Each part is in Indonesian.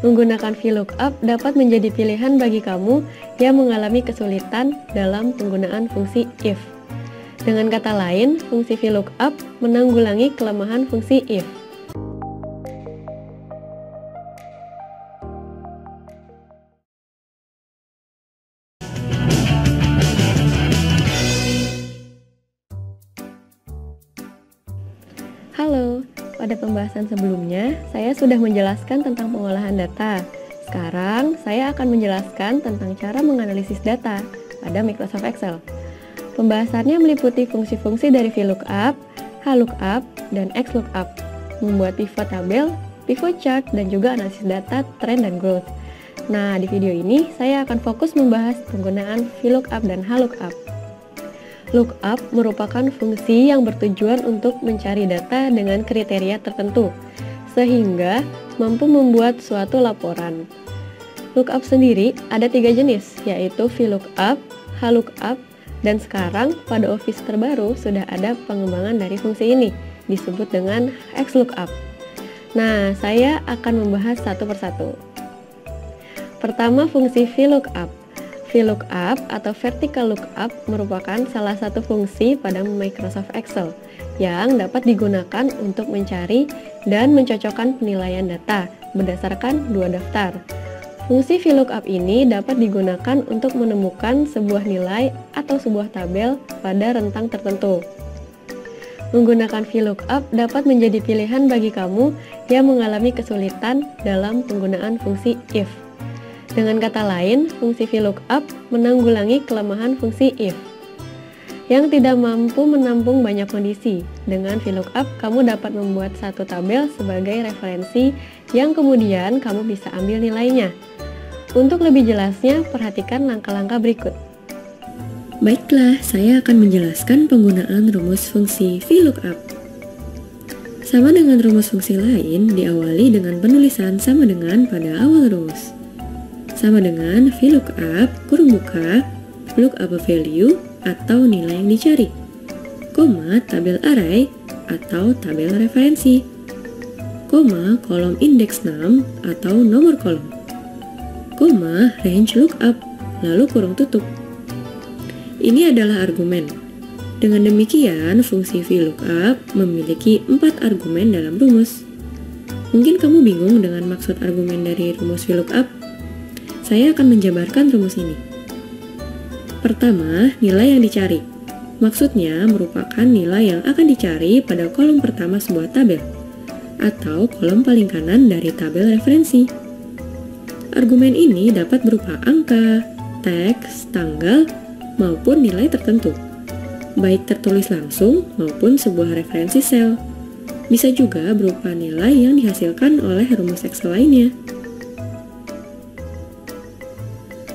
Menggunakan VLOOKUP dapat menjadi pilihan bagi kamu yang mengalami kesulitan dalam penggunaan fungsi if. Dengan kata lain, fungsi VLOOKUP menanggulangi kelemahan fungsi if. Halo, pada pembahasan sebelumnya, saya sudah menjelaskan tentang pengolahan data. Sekarang, saya akan menjelaskan tentang cara menganalisis data pada Microsoft Excel. Pembahasannya meliputi fungsi-fungsi dari VLOOKUP, HLOOKUP, dan XLOOKUP, membuat pivot tabel, pivot chart, dan juga analisis data, trend, dan growth. Nah, di video ini, saya akan fokus membahas penggunaan VLOOKUP dan HLOOKUP. Lookup merupakan fungsi yang bertujuan untuk mencari data dengan kriteria tertentu, sehingga mampu membuat suatu laporan. Lookup sendiri ada 3 jenis, yaitu VLOOKUP, HLOOKUP, dan sekarang pada Office terbaru sudah ada pengembangan dari fungsi ini, disebut dengan XLOOKUP. Nah, saya akan membahas satu persatu. Pertama, fungsi VLOOKUP. VLOOKUP atau Vertical Lookup merupakan salah satu fungsi pada Microsoft Excel yang dapat digunakan untuk mencari dan mencocokkan penilaian data berdasarkan 2 daftar. Fungsi VLOOKUP ini dapat digunakan untuk menemukan sebuah nilai atau sebuah tabel pada rentang tertentu. Menggunakan VLOOKUP dapat menjadi pilihan bagi kamu yang mengalami kesulitan dalam penggunaan fungsi if. Dengan kata lain, fungsi VLOOKUP menanggulangi kelemahan fungsi if yang tidak mampu menampung banyak kondisi. Dengan VLOOKUP, kamu dapat membuat satu tabel sebagai referensi yang kemudian kamu bisa ambil nilainya. Untuk lebih jelasnya, perhatikan langkah-langkah berikut. Baiklah, saya akan menjelaskan penggunaan rumus fungsi VLOOKUP. Sama dengan rumus fungsi lain, diawali dengan penulisan sama dengan pada awal rumus. Sama dengan VLOOKUP, kurung buka, lookup value atau nilai yang dicari, koma, tabel array atau tabel referensi, koma, kolom indeks 6 atau nomor kolom, koma, range lookup, lalu kurung tutup. Ini adalah argumen. Dengan demikian, fungsi VLOOKUP memiliki 4 argumen dalam rumus. Mungkin kamu bingung dengan maksud argumen dari rumus VLOOKUP? Saya akan menjabarkan rumus ini. Pertama, nilai yang dicari. Maksudnya merupakan nilai yang akan dicari pada kolom pertama sebuah tabel atau kolom paling kanan dari tabel referensi. Argumen ini dapat berupa angka, teks, tanggal, maupun nilai tertentu, baik tertulis langsung maupun sebuah referensi sel. Bisa juga berupa nilai yang dihasilkan oleh rumus Excel lainnya.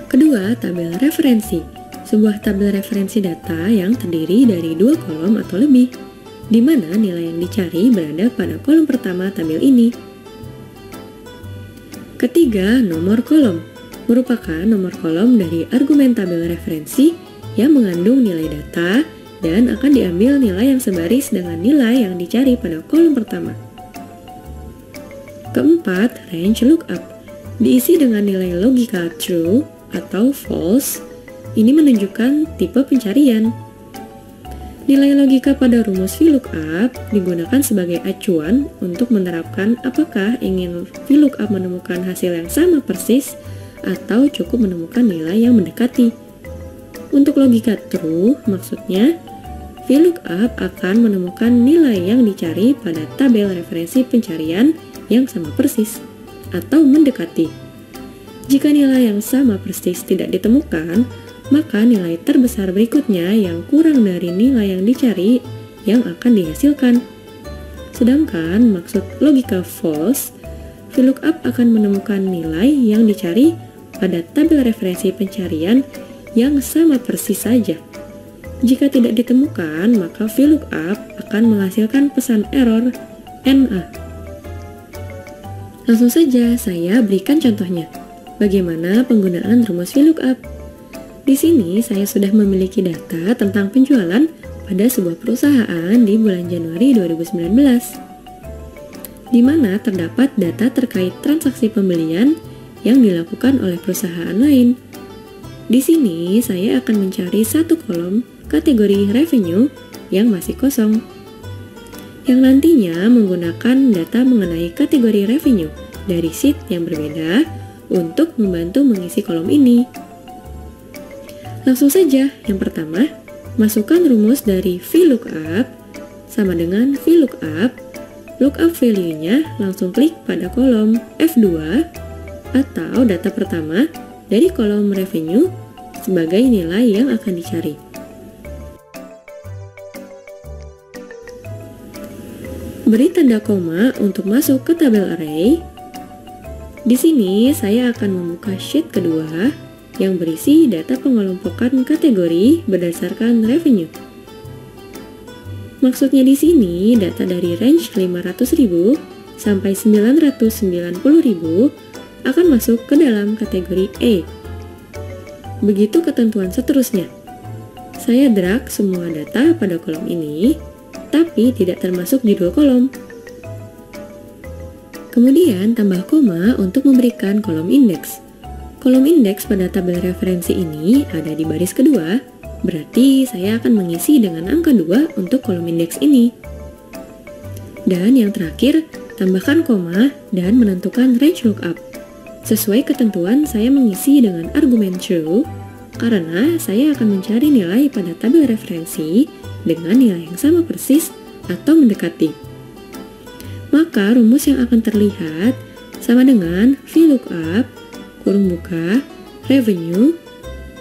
Kedua, tabel referensi. Sebuah tabel referensi data yang terdiri dari 2 kolom atau lebih, di mana nilai yang dicari berada pada kolom pertama tabel ini. Ketiga, nomor kolom. Merupakan nomor kolom dari argumen tabel referensi yang mengandung nilai data dan akan diambil nilai yang sebaris dengan nilai yang dicari pada kolom pertama. Keempat, range lookup. Diisi dengan nilai logika true atau false. Ini menunjukkan tipe pencarian. Nilai logika pada rumus VLOOKUP digunakan sebagai acuan untuk menerapkan apakah ingin VLOOKUP menemukan hasil yang sama persis atau cukup menemukan nilai yang mendekati. Untuk logika true, maksudnya VLOOKUP akan menemukan nilai yang dicari pada tabel referensi pencarian yang sama persis atau mendekati. Jika nilai yang sama persis tidak ditemukan, maka nilai terbesar berikutnya yang kurang dari nilai yang dicari yang akan dihasilkan. Sedangkan maksud logika false, VLOOKUP akan menemukan nilai yang dicari pada tabel referensi pencarian yang sama persis saja. Jika tidak ditemukan, maka VLOOKUP akan menghasilkan pesan error NA. Langsung saja saya berikan contohnya. Bagaimana penggunaan rumus VLOOKUP? Di sini saya sudah memiliki data tentang penjualan pada sebuah perusahaan di bulan Januari 2019. di mana terdapat data terkait transaksi pembelian yang dilakukan oleh perusahaan lain. Di sini saya akan mencari satu kolom kategori revenue yang masih kosong, yang nantinya menggunakan data mengenai kategori revenue dari sheet yang berbeda untuk membantu mengisi kolom ini. Langsung saja, yang pertama, masukkan rumus dari VLOOKUP sama dengan VLOOKUP. Lookup value-nya langsung klik pada kolom F2 atau data pertama dari kolom revenue sebagai nilai yang akan dicari. Beri tanda koma untuk masuk ke tabel array. Di sini saya akan membuka sheet kedua yang berisi data pengelompokan kategori berdasarkan revenue. Maksudnya di sini data dari range 500.000 sampai 990.000 akan masuk ke dalam kategori A. Begitu ketentuan seterusnya. Saya drag semua data pada kolom ini, tapi tidak termasuk judul kolom. Kemudian tambah koma untuk memberikan kolom indeks. Kolom indeks pada tabel referensi ini ada di baris kedua, berarti saya akan mengisi dengan angka 2 untuk kolom indeks ini. Dan yang terakhir, tambahkan koma dan menentukan range lookup. Sesuai ketentuan, saya mengisi dengan argumen true, karena saya akan mencari nilai pada tabel referensi dengan nilai yang sama persis atau mendekati. Maka rumus yang akan terlihat sama dengan VLOOKUP, kurung buka, revenue,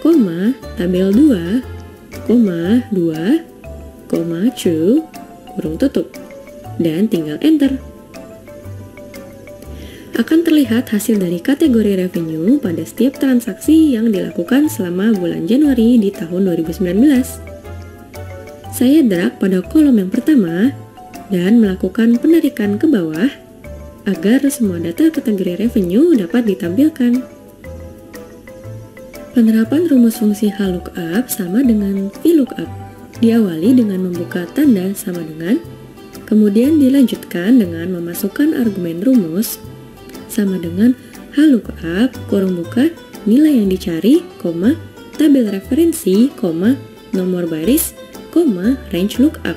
koma, tabel 2, koma, 2, koma, true, kurung tutup, dan tinggal enter. Akan terlihat hasil dari kategori revenue pada setiap transaksi yang dilakukan selama bulan Januari di tahun 2019. Saya drag pada kolom yang pertama dan melakukan penarikan ke bawah agar semua data kategori revenue dapat ditampilkan. Penerapan rumus fungsi HLOOKUP sama dengan VLOOKUP. Diawali dengan membuka tanda sama dengan, kemudian dilanjutkan dengan memasukkan argumen rumus sama dengan HLOOKUP, kurung buka, nilai yang dicari, koma, tabel referensi, koma, nomor baris, koma, range lookup.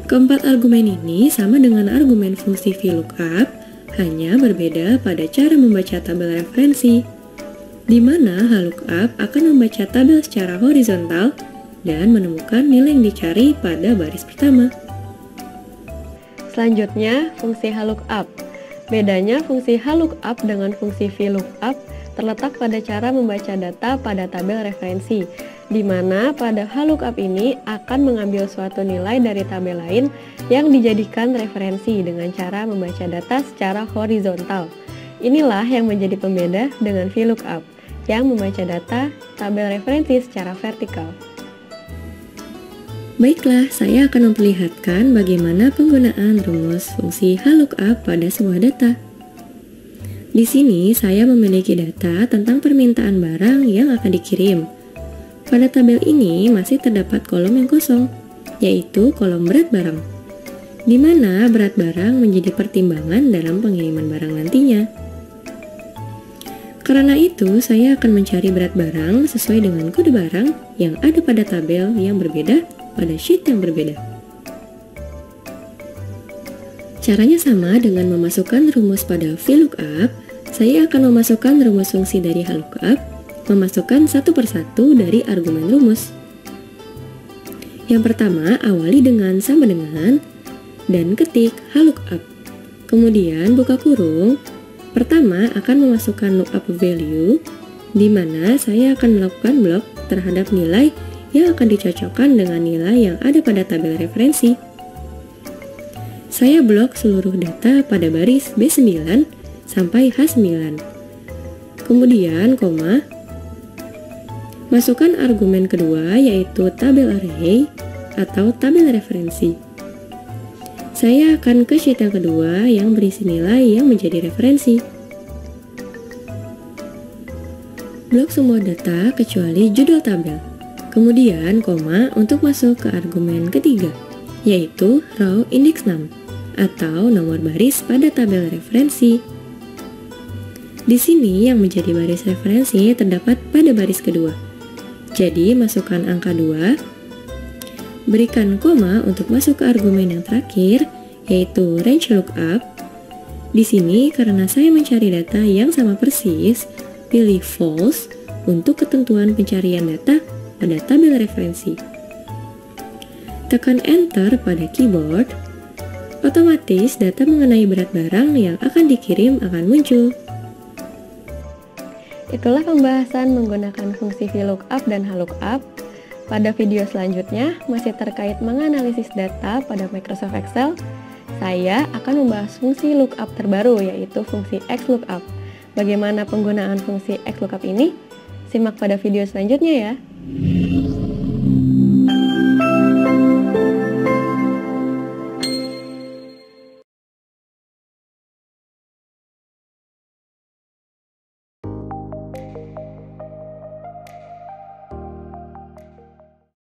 Keempat argumen ini sama dengan argumen fungsi VLOOKUP, hanya berbeda pada cara membaca tabel referensi, di mana HLOOKUP akan membaca tabel secara horizontal dan menemukan nilai yang dicari pada baris pertama. Selanjutnya, fungsi HLOOKUP. Bedanya fungsi HLOOKUP dengan fungsi VLOOKUP terletak pada cara membaca data pada tabel referensi, di mana pada HLOOKUP ini akan mengambil suatu nilai dari tabel lain yang dijadikan referensi dengan cara membaca data secara horizontal. Inilah yang menjadi pembeda dengan VLOOKUP, yang membaca data tabel referensi secara vertikal. Baiklah, saya akan memperlihatkan bagaimana penggunaan rumus fungsi HLOOKUP pada sebuah data. Di sini, saya memiliki data tentang permintaan barang yang akan dikirim. Pada tabel ini masih terdapat kolom yang kosong, yaitu kolom berat barang, di mana berat barang menjadi pertimbangan dalam pengiriman barang nantinya. Karena itu, saya akan mencari berat barang sesuai dengan kode barang yang ada pada tabel yang berbeda pada sheet yang berbeda. Caranya sama dengan memasukkan rumus pada VLOOKUP. Saya akan memasukkan rumus fungsi dari HLOOKUP, memasukkan satu persatu dari argumen rumus. Yang pertama, awali dengan sama dengan, dan ketik HLOOKUP. Kemudian buka kurung. Pertama akan memasukkan lookup value, di mana saya akan melakukan blok terhadap nilai yang akan dicocokkan dengan nilai yang ada pada tabel referensi. Saya blok seluruh data pada baris B9 sampai H9. Kemudian koma. Masukkan argumen kedua yaitu tabel array atau tabel referensi. Saya akan ke sheet yang kedua yang berisi nilai yang menjadi referensi. Blok semua data kecuali judul tabel. Kemudian koma untuk masuk ke argumen ketiga, yaitu row index num. atau nomor baris pada tabel referensi. Di sini yang menjadi baris referensi terdapat pada baris kedua. Jadi masukkan angka 2, berikan koma untuk masuk ke argumen yang terakhir, yaitu range lookup. Di sini karena saya mencari data yang sama persis, pilih false untuk ketentuan pencarian data pada tabel referensi. Tekan enter pada keyboard, otomatis data mengenai berat barang yang akan dikirim akan muncul. Itulah pembahasan menggunakan fungsi VLOOKUP dan HLOOKUP. Pada video selanjutnya, masih terkait menganalisis data pada Microsoft Excel, saya akan membahas fungsi lookup terbaru, yaitu fungsi XLOOKUP. Bagaimana penggunaan fungsi XLOOKUP ini? Simak pada video selanjutnya ya.